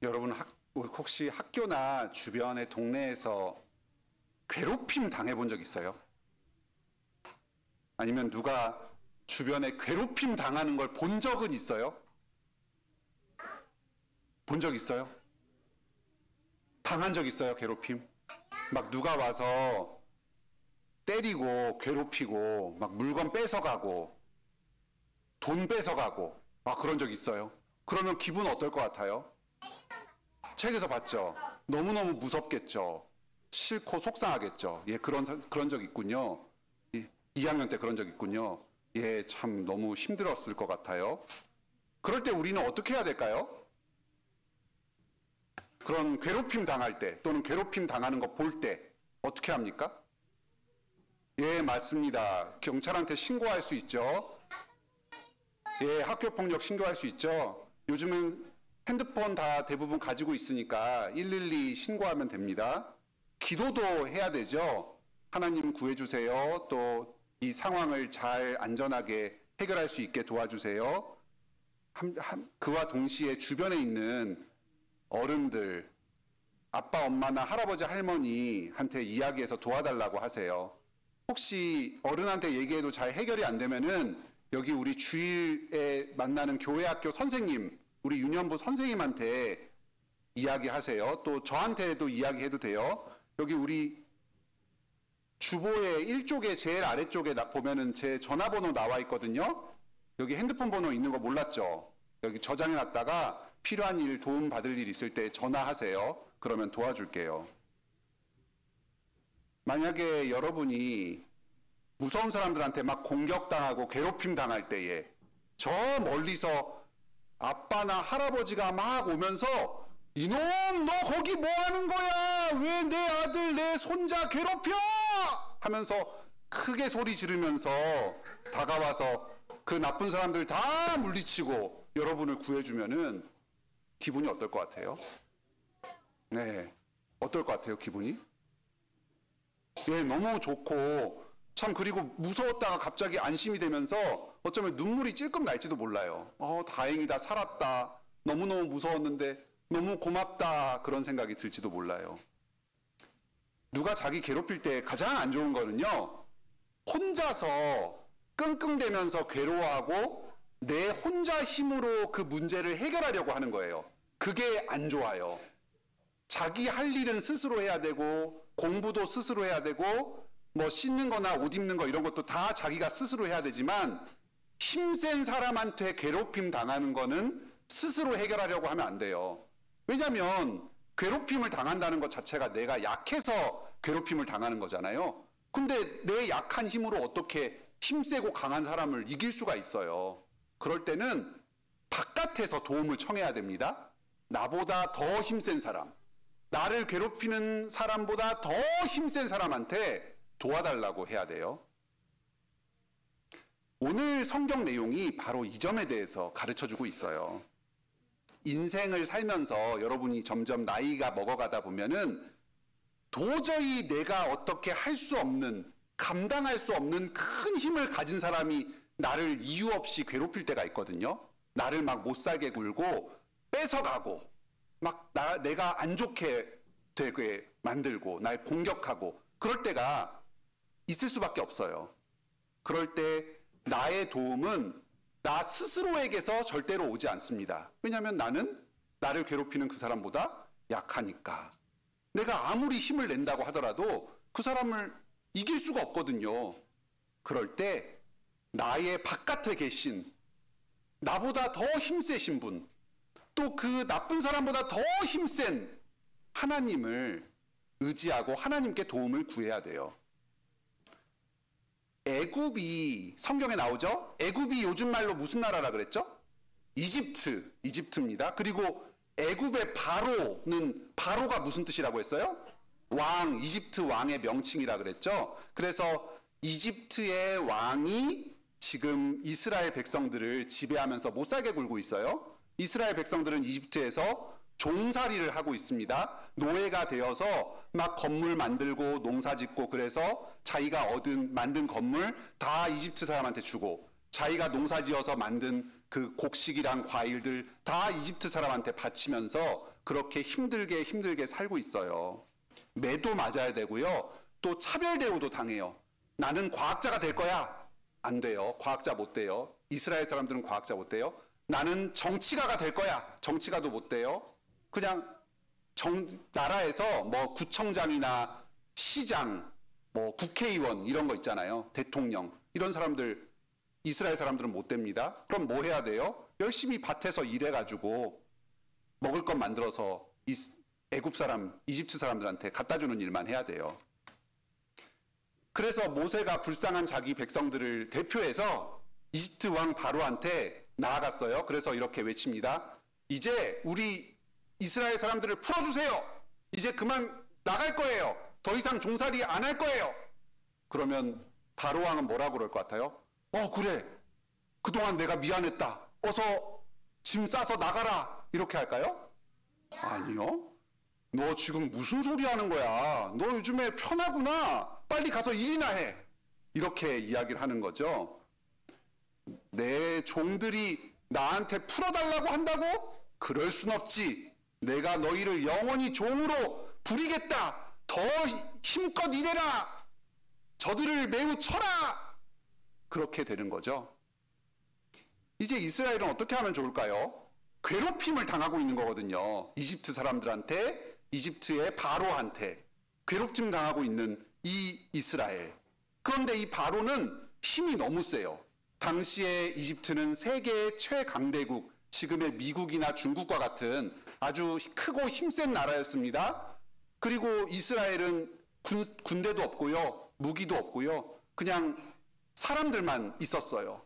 여러분 혹시 학교나 주변의 동네에서 괴롭힘 당해본 적 있어요? 아니면 누가 주변에 괴롭힘 당하는 걸 본 적은 있어요? 본 적 있어요? 당한 적 있어요, 괴롭힘? 막 누가 와서 때리고 괴롭히고 막 물건 뺏어가고 돈 뺏어가고 그런 적 있어요? 그러면 기분 어떨 것 같아요? 책에서 봤죠? 너무너무 무섭겠죠? 싫고 속상하겠죠? 예, 그런 적 있군요. 2학년 때 그런 적 있군요. 예, 참 너무 힘들었을 것 같아요. 그럴 때 우리는 어떻게 해야 될까요? 그런 괴롭힘 당할 때 또는 괴롭힘 당하는 거 볼 때 어떻게 합니까? 예, 맞습니다. 경찰한테 신고할 수 있죠. 예, 학교폭력 신고할 수 있죠. 요즘은 핸드폰 다 대부분 가지고 있으니까 112 신고하면 됩니다. 기도도 해야 되죠. 하나님 구해주세요. 또 이 상황을 잘 안전하게 해결할 수 있게 도와주세요. 그와 동시에 주변에 있는 어른들, 아빠, 엄마나 할아버지, 할머니한테 이야기해서 도와달라고 하세요. 혹시 어른한테 얘기해도 잘 해결이 안 되면은 여기 우리 주일에 만나는 교회 학교 선생님, 우리 유년부 선생님한테 이야기하세요. 또 저한테도 이야기해도 돼요. 여기 우리 주보의 1쪽에 제일 아래쪽에 보면은 제 전화번호 나와 있거든요. 여기 핸드폰 번호 있는 거 몰랐죠? 여기 저장해 놨다가 필요한 일, 도움 받을 일 있을 때 전화하세요. 그러면 도와줄게요. 만약에 여러분이 무서운 사람들한테 막 공격당하고 괴롭힘 당할 때에 저 멀리서 아빠나 할아버지가 막 오면서 이놈 너 거기 뭐 하는 거야? 왜 내 아들 내 손자 괴롭혀? 하면서 크게 소리 지르면서 다가와서 그 나쁜 사람들 다 물리치고 여러분을 구해주면은 기분이 어떨 것 같아요? 네, 어떨 것 같아요, 기분이? 예, 너무 좋고 참 그리고 무서웠다가 갑자기 안심이 되면서 어쩌면 눈물이 찔끔 날지도 몰라요. 다행이다, 살았다. 너무너무 무서웠는데 너무 고맙다, 그런 생각이 들지도 몰라요. 누가 자기 괴롭힐 때 가장 안 좋은 거는요, 혼자서 끙끙대면서 괴로워하고 내 혼자 힘으로 그 문제를 해결하려고 하는 거예요. 그게 안 좋아요. 자기 할 일은 스스로 해야 되고 공부도 스스로 해야 되고 뭐 씻는 거나 옷 입는 거 이런 것도 다 자기가 스스로 해야 되지만 힘센 사람한테 괴롭힘 당하는 거는 스스로 해결하려고 하면 안 돼요. 왜냐하면 괴롭힘을 당한다는 것 자체가 내가 약해서 괴롭힘을 당하는 거잖아요. 근데 내 약한 힘으로 어떻게 힘세고 강한 사람을 이길 수가 있어요. 그럴 때는 바깥에서 도움을 청해야 됩니다. 나보다 더 힘센 사람, 나를 괴롭히는 사람보다 더 힘센 사람한테 도와달라고 해야 돼요. 오늘 성경 내용이 바로 이 점에 대해서 가르쳐주고 있어요. 인생을 살면서 여러분이 점점 나이가 먹어가다 보면은 도저히 내가 어떻게 할 수 없는, 감당할 수 없는 큰 힘을 가진 사람이 나를 이유 없이 괴롭힐 때가 있거든요. 나를 막 못 살게 굴고 뺏어가고 막 내가 안 좋게 되게 만들고 날 공격하고 그럴 때가 있을 수밖에 없어요. 그럴 때 나의 도움은 나 스스로에게서 절대로 오지 않습니다. 왜냐하면 나는 나를 괴롭히는 그 사람보다 약하니까. 내가 아무리 힘을 낸다고 하더라도 그 사람을 이길 수가 없거든요. 그럴 때 나의 바깥에 계신 나보다 더 힘세신 분, 또 그 나쁜 사람보다 더 힘센 하나님을 의지하고 하나님께 도움을 구해야 돼요. 애굽이 성경에 나오죠? 애굽이 요즘 말로 무슨 나라라 그랬죠? 이집트입니다. 그리고 애굽의 바로가 무슨 뜻이라고 했어요? 왕, 이집트 왕의 명칭이라 그랬죠? 그래서 이집트의 왕이 지금 이스라엘 백성들을 지배하면서 못 살게 굴고 있어요. 이스라엘 백성들은 이집트에서 종살이를 하고 있습니다. 노예가 되어서 막 건물 만들고 농사 짓고 그래서 자기가 만든 건물 다 이집트 사람한테 주고 자기가 농사 지어서 만든 그 곡식이랑 과일들 다 이집트 사람한테 바치면서 그렇게 힘들게 살고 있어요. 매도 맞아야 되고요. 또 차별 대우도 당해요. 나는 과학자가 될 거야. 안 돼요. 과학자 못 돼요. 이스라엘 사람들은 과학자 못 돼요. 나는 정치가가 될 거야. 정치가도 못 돼요. 그냥 나라에서 뭐 구청장이나 시장, 뭐 국회의원 이런 거 있잖아요. 대통령 이런 사람들 이스라엘 사람들은 못 됩니다. 그럼 뭐 해야 돼요? 열심히 밭에서 일해가지고 먹을 것 만들어서 애굽 사람, 이집트 사람들한테 갖다 주는 일만 해야 돼요. 그래서 모세가 불쌍한 자기 백성들을 대표해서 이집트 왕 바로한테 나아갔어요. 그래서 이렇게 외칩니다. 이제 우리 이스라엘 사람들을 풀어주세요. 이제 그만 나갈 거예요. 더 이상 종살이 안 할 거예요. 그러면 바로 왕은 뭐라고 그럴 것 같아요? 그래. 그동안 내가 미안했다. 어서 짐 싸서 나가라. 이렇게 할까요? 아니요. 너 지금 무슨 소리 하는 거야? 너 요즘에 편하구나. 빨리 가서 일이나 해. 이렇게 이야기를 하는 거죠. 내 종들이 나한테 풀어달라고 한다고? 그럴 순 없지. 내가 너희를 영원히 종으로 부리겠다. 더 힘껏 일해라. 저들을 매우 쳐라. 그렇게 되는 거죠. 이제 이스라엘은 어떻게 하면 좋을까요? 괴롭힘을 당하고 있는 거거든요. 이집트 사람들한테, 이집트의 바로한테 괴롭힘 당하고 있는 이 이스라엘. 그런데 이 바로는 힘이 너무 세요. 당시에 이집트는 세계의 최강대국, 지금의 미국이나 중국과 같은 아주 크고 힘센 나라였습니다. 그리고 이스라엘은 군대도 없고요, 무기도 없고요, 그냥 사람들만 있었어요.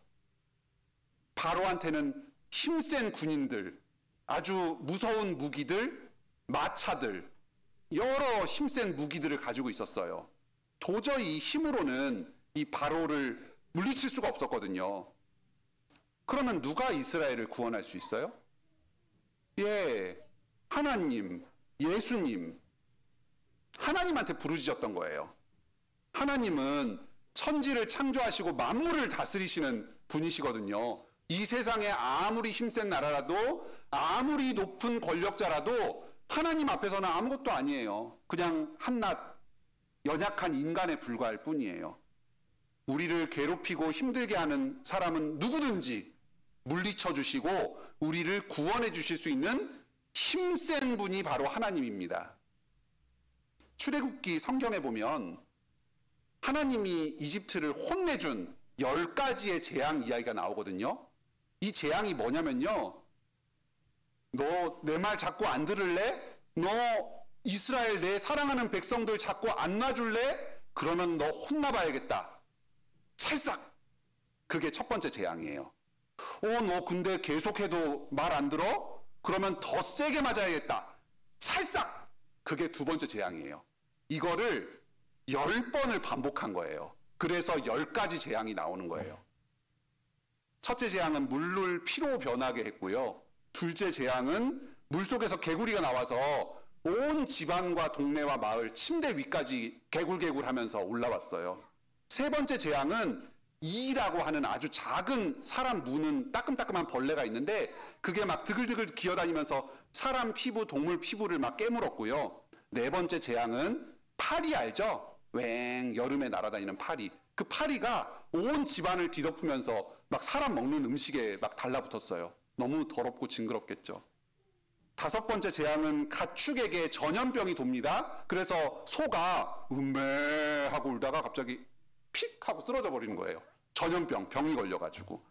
바로한테는 힘센 군인들, 아주 무서운 무기들, 마차들, 여러 힘센 무기들을 가지고 있었어요. 도저히 힘으로는 이 바로를 물리칠 수가 없었거든요. 그러면 누가 이스라엘을 구원할 수 있어요? 하나님, 예수님, 하나님한테 부르짖었던 거예요. 하나님은 천지를 창조하시고 만물을 다스리시는 분이시거든요. 이 세상에 아무리 힘센 나라라도, 아무리 높은 권력자라도 하나님 앞에서는 아무것도 아니에요. 그냥 한낱 연약한 인간에 불과할 뿐이에요. 우리를 괴롭히고 힘들게 하는 사람은 누구든지 물리쳐 주시고 우리를 구원해 주실 수 있는 힘센 분이 바로 하나님입니다. 출애굽기 성경에 보면 하나님이 이집트를 혼내준 10가지의 재앙 이야기가 나오거든요. 이 재앙이 뭐냐면요, 너 내 말 자꾸 안 들을래? 너 이스라엘 내 사랑하는 백성들 자꾸 안 놔줄래? 그러면 너 혼나봐야겠다. 찰싹! 그게 첫 번째 재앙이에요. 너 근데 계속해도 말 안 들어? 그러면 더 세게 맞아야겠다. 찰싹! 그게 두 번째 재앙이에요. 이거를 10번을 반복한 거예요. 그래서 10가지 재앙이 나오는 거예요. 첫째 재앙은 물을 피로 변하게 했고요. 둘째 재앙은 물속에서 개구리가 나와서 온 집안과 동네와 마을, 침대 위까지 개굴개굴 하면서 올라왔어요. 세 번째 재앙은 이라고 하는 아주 작은 사람 무는 따끔따끔한 벌레가 있는데 그게 막 드글드글 기어다니면서 사람 피부, 동물 피부를 막 깨물었고요. 네 번째 재앙은 파리 알죠? 웽 여름에 날아다니는 파리. 그 파리가 온 집안을 뒤덮으면서 막 사람 먹는 음식에 막 달라붙었어요. 너무 더럽고 징그럽겠죠. 다섯 번째 재앙은 가축에게 전염병이 돕니다. 그래서 소가 음메 하고 울다가 갑자기 픽 하고 쓰러져 버리는 거예요. 전염병, 병이 걸려가지고.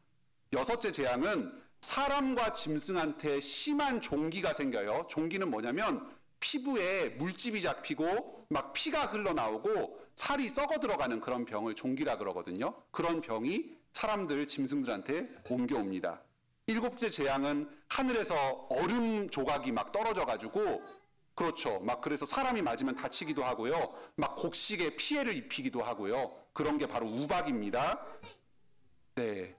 여섯째 재앙은 사람과 짐승한테 심한 종기가 생겨요. 종기는 뭐냐면 피부에 물집이 잡히고 막 피가 흘러나오고 살이 썩어 들어가는 그런 병을 종기라 그러거든요. 그런 병이 사람들, 짐승들한테 옮겨옵니다. 일곱째 재앙은 하늘에서 얼음 조각이 막 떨어져가지고, 그렇죠. 막 그래서 사람이 맞으면 다치기도 하고요. 막 곡식에 피해를 입히기도 하고요. 그런 게 바로 우박입니다. 네.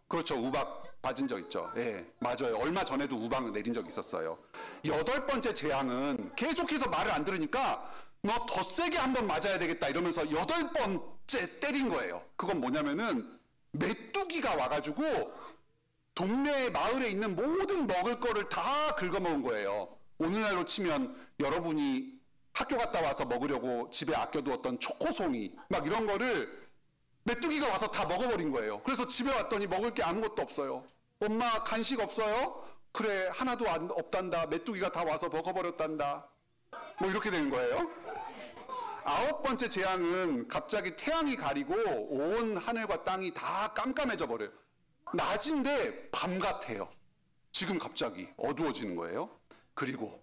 그렇죠. 우박 맞은 적 있죠. 네, 맞아요. 얼마 전에도 우박 내린 적 있었어요. 여덟 번째 재앙은 계속해서 말을 안 들으니까 너 더 세게 한번 맞아야 되겠다 이러면서 8번째 때린 거예요. 그건 뭐냐면은 메뚜기가 와가지고 동네 마을에 있는 모든 먹을 거를 다 긁어먹은 거예요. 오늘날로 치면 여러분이 학교 갔다 와서 먹으려고 집에 아껴두었던 초코송이 막 이런 거를 메뚜기가 와서 다 먹어버린 거예요. 그래서 집에 왔더니 먹을 게 아무것도 없어요. 엄마 간식 없어요? 그래 하나도 없단다. 메뚜기가 다 와서 먹어버렸단다. 뭐 이렇게 되는 거예요. 9번째 재앙은 갑자기 태양이 가리고 온 하늘과 땅이 다 깜깜해져 버려요. 낮인데 밤 같아요. 지금 갑자기 어두워지는 거예요. 그리고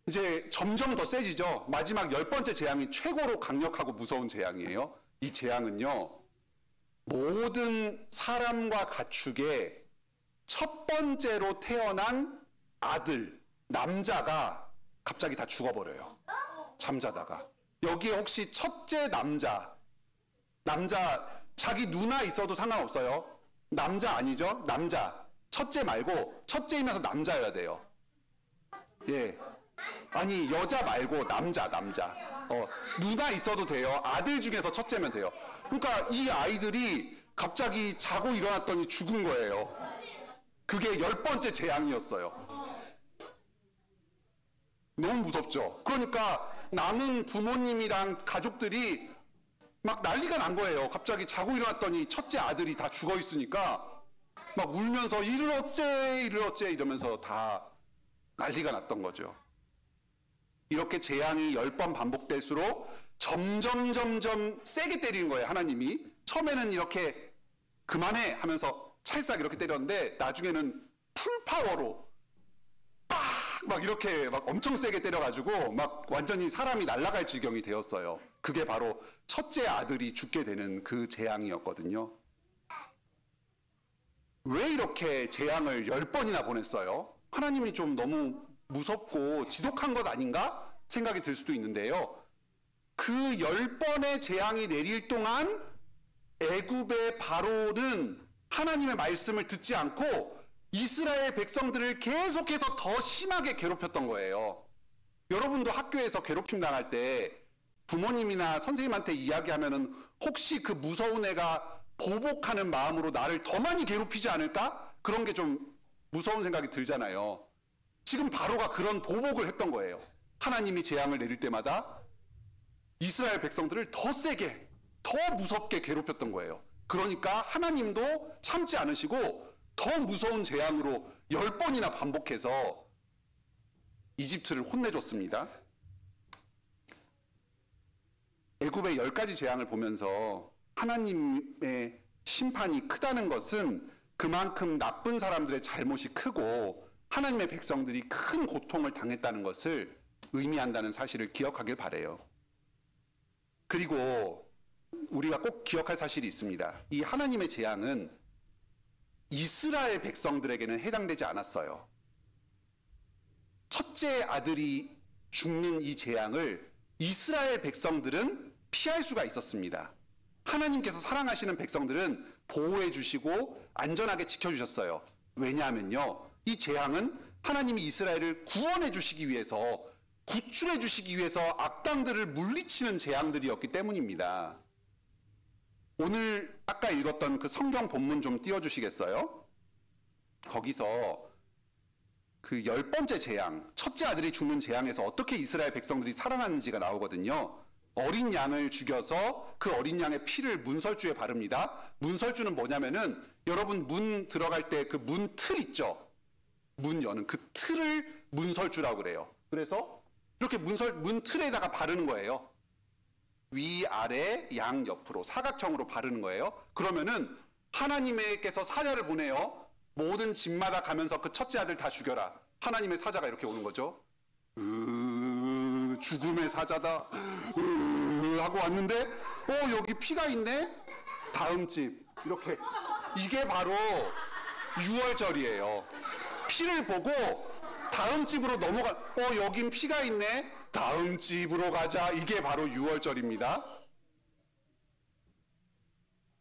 이제 점점 더 세지죠. 마지막 10번째 재앙이 최고로 강력하고 무서운 재앙이에요. 이 재앙은요, 모든 사람과 가축의 첫 번째로 태어난 아들, 남자가 갑자기 다 죽어버려요. 잠자다가. 여기에 혹시 첫째 남자 자기 누나 있어도 상관없어요. 남자 아니죠? 남자. 첫째 말고 첫째이면서 남자여야 돼요. 예. 아니 여자 말고 남자. 누나 있어도 돼요. 아들 중에서 첫째면 돼요. 그러니까 이 아이들이 갑자기 자고 일어났더니 죽은 거예요. 그게 10번째 재앙이었어요. 너무 무섭죠. 그러니까 남은 부모님이랑 가족들이 막 난리가 난 거예요. 갑자기 자고 일어났더니 첫째 아들이 다 죽어 있으니까 막 울면서 이를 어째 이러면서 다 난리가 났던 거죠. 이렇게 재앙이 10번 반복될수록 점점 세게 때리는 거예요. 하나님이 처음에는 이렇게 그만해 하면서 찰싹 이렇게 때렸는데 나중에는 풀파워로 막 이렇게 막 엄청 세게 때려가지고 막 완전히 사람이 날아갈 지경이 되었어요. 그게 바로 첫째 아들이 죽게 되는 그 재앙이었거든요. 왜 이렇게 재앙을 10번이나 보냈어요? 하나님이 좀 너무 무섭고 지독한 것 아닌가 생각이 들 수도 있는데요. 그 10번의 재앙이 내릴 동안 애굽의 바로는 하나님의 말씀을 듣지 않고 이스라엘 백성들을 계속해서 더 심하게 괴롭혔던 거예요. 여러분도 학교에서 괴롭힘 당할 때 부모님이나 선생님한테 이야기하면은 혹시 그 무서운 애가 보복하는 마음으로 나를 더 많이 괴롭히지 않을까? 그런 게 좀 무서운 생각이 들잖아요. 지금 바로가 그런 보복을 했던 거예요. 하나님이 재앙을 내릴 때마다 이스라엘 백성들을 더 세게, 더 무섭게 괴롭혔던 거예요. 그러니까 하나님도 참지 않으시고 더 무서운 재앙으로 10번이나 반복해서 이집트를 혼내줬습니다. 애굽의 10가지 재앙을 보면서 하나님의 심판이 크다는 것은 그만큼 나쁜 사람들의 잘못이 크고 하나님의 백성들이 큰 고통을 당했다는 것을 의미한다는 사실을 기억하길 바라요. 그리고 우리가 꼭 기억할 사실이 있습니다. 이 하나님의 재앙은 이스라엘 백성들에게는 해당되지 않았어요. 첫째 아들이 죽는 이 재앙을 이스라엘 백성들은 피할 수가 있었습니다. 하나님께서 사랑하시는 백성들은 보호해 주시고 안전하게 지켜주셨어요. 왜냐하면요, 이 재앙은 하나님이 이스라엘을 구원해 주시기 위해서, 구출해 주시기 위해서 악당들을 물리치는 재앙들이었기 때문입니다. 오늘 아까 읽었던 그 성경 본문 좀 띄워주시겠어요? 거기서 그 10번째 재앙, 첫째 아들이 죽는 재앙에서 어떻게 이스라엘 백성들이 살아났는지가 나오거든요. 어린 양을 죽여서 그 어린 양의 피를 문설주에 바릅니다. 문설주는 뭐냐면은 여러분 문 들어갈 때 그 문 틀 있죠? 문 여는 그 틀을 문설주라고 그래요. 그래서 이렇게 문 틀에다가 바르는 거예요. 위아래 양옆으로 사각형으로 바르는 거예요. 그러면은 하나님께서 사자를 보내요. 모든 집마다 가면서 그 첫째 아들 다 죽여라. 하나님의 사자가 이렇게 오는 거죠. 죽음의 사자다 하고 왔는데 여기 피가 있네. 다음 집 이렇게. 이게 바로 유월절이에요. 피를 보고 다음 집으로 넘어가. 여긴 피가 있네. 다음 집으로 가자. 이게 바로 유월절입니다.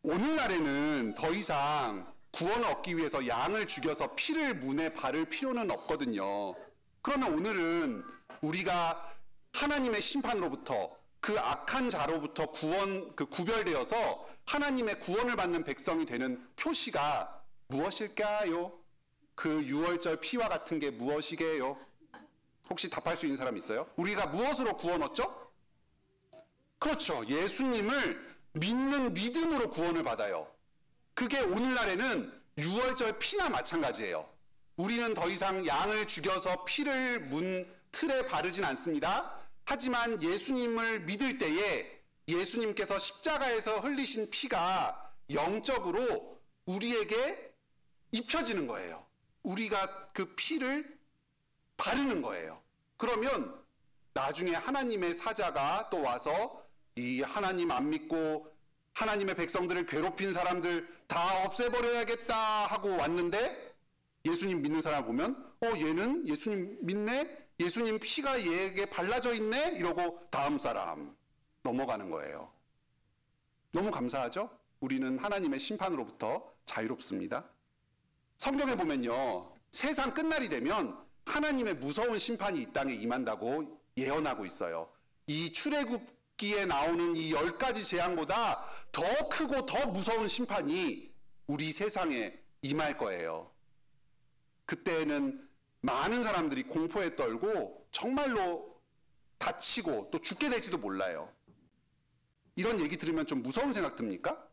오늘날에는 더 이상 구원을 얻기 위해서 양을 죽여서 피를 문에 바를 필요는 없거든요. 그러면 오늘은 우리가 하나님의 심판으로부터, 그 악한 자로부터 구별되어서 하나님의 구원을 받는 백성이 되는 표시가 무엇일까요? 그 유월절 피와 같은 게 무엇이게요? 혹시 답할 수 있는 사람 있어요? 우리가 무엇으로 구원 얻죠? 그렇죠. 예수님을 믿는 믿음으로 구원을 받아요. 그게 오늘날에는 유월절 피나 마찬가지예요. 우리는 더 이상 양을 죽여서 피를 문 틀에 바르진 않습니다. 하지만 예수님을 믿을 때에 예수님께서 십자가에서 흘리신 피가 영적으로 우리에게 입혀지는 거예요. 우리가 그 피를 바르는 거예요. 그러면 나중에 하나님의 사자가 또 와서 이 하나님 안 믿고 하나님의 백성들을 괴롭힌 사람들 다 없애버려야겠다 하고 왔는데 예수님 믿는 사람을 보면 얘는 예수님 믿네? 예수님 피가 얘에게 발라져 있네? 이러고 다음 사람 넘어가는 거예요. 너무 감사하죠? 우리는 하나님의 심판으로부터 자유롭습니다. 성경에 보면요, 세상 끝날이 되면 하나님의 무서운 심판이 이 땅에 임한다고 예언하고 있어요. 이 출애굽기에 나오는 이 10가지 재앙보다 더 크고 더 무서운 심판이 우리 세상에 임할 거예요. 그때는 많은 사람들이 공포에 떨고 정말로 다치고 또 죽게 될지도 몰라요. 이런 얘기 들으면 좀 무서운 생각 듭니까?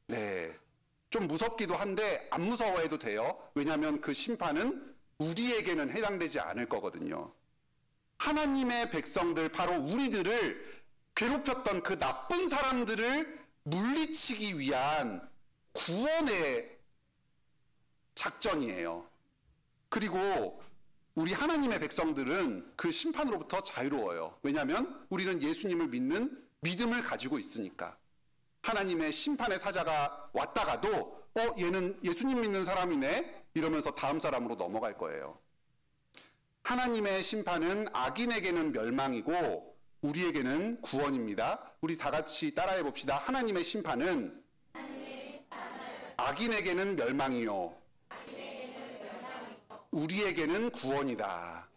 네. 좀 무섭기도 한데 안 무서워해도 돼요. 왜냐하면 그 심판은 우리에게는 해당되지 않을 거거든요. 하나님의 백성들, 바로 우리들을 괴롭혔던 그 나쁜 사람들을 물리치기 위한 구원의 작전이에요. 그리고 우리 하나님의 백성들은 그 심판으로부터 자유로워요. 왜냐하면 우리는 예수님을 믿는 믿음을 가지고 있으니까. 하나님의 심판의 사자가 왔다가도 얘는 예수님 믿는 사람이네 이러면서 다음 사람으로 넘어갈 거예요. 하나님의 심판은 악인에게는 멸망이고 우리에게는 구원입니다. 우리 다 같이 따라해 봅시다. 하나님의 심판은 악인에게는 멸망이요 우리에게는 구원이다.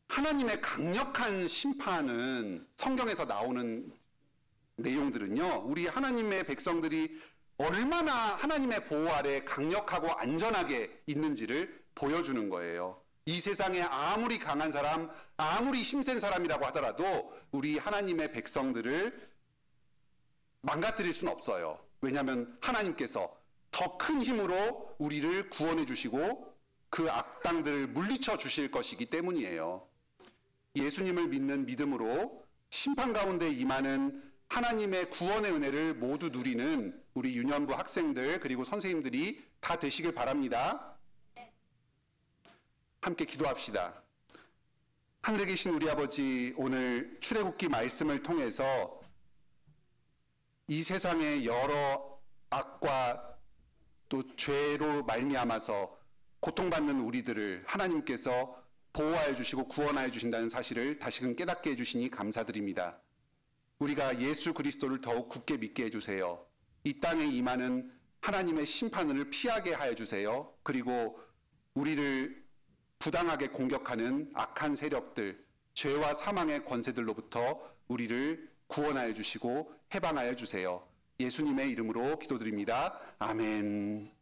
하나님의 심판은 성경에서 나오는 내용들은요, 우리 하나님의 백성들이 얼마나 하나님의 보호 아래 강력하고 안전하게 있는지를 보여주는 거예요. 이 세상에 아무리 강한 사람, 아무리 힘센 사람이라고 하더라도 우리 하나님의 백성들을 망가뜨릴 수는 없어요. 왜냐하면 하나님께서 더 큰 힘으로 우리를 구원해 주시고 그 악당들을 물리쳐 주실 것이기 때문이에요. 예수님을 믿는 믿음으로 심판 가운데 임하는 하나님의 구원의 은혜를 모두 누리는 우리 유년부 학생들 그리고 선생님들이 다 되시길 바랍니다. 함께 기도합시다. 하늘에 계신 우리 아버지, 오늘 출애굽기 말씀을 통해서 이 세상의 여러 악과 또 죄로 말미암아서 고통받는 우리들을 하나님께서 보호하여 주시고 구원하여 주신다는 사실을 다시금 깨닫게 해주시니 감사드립니다. 우리가 예수 그리스도를 더욱 굳게 믿게 해주세요. 이 땅에 임하는 하나님의 심판을 피하게 하여 주세요. 그리고 우리를 부당하게 공격하는 악한 세력들, 죄와 사망의 권세들로부터 우리를 구원하여 주시고 해방하여 주세요. 예수님의 이름으로 기도드립니다. 아멘.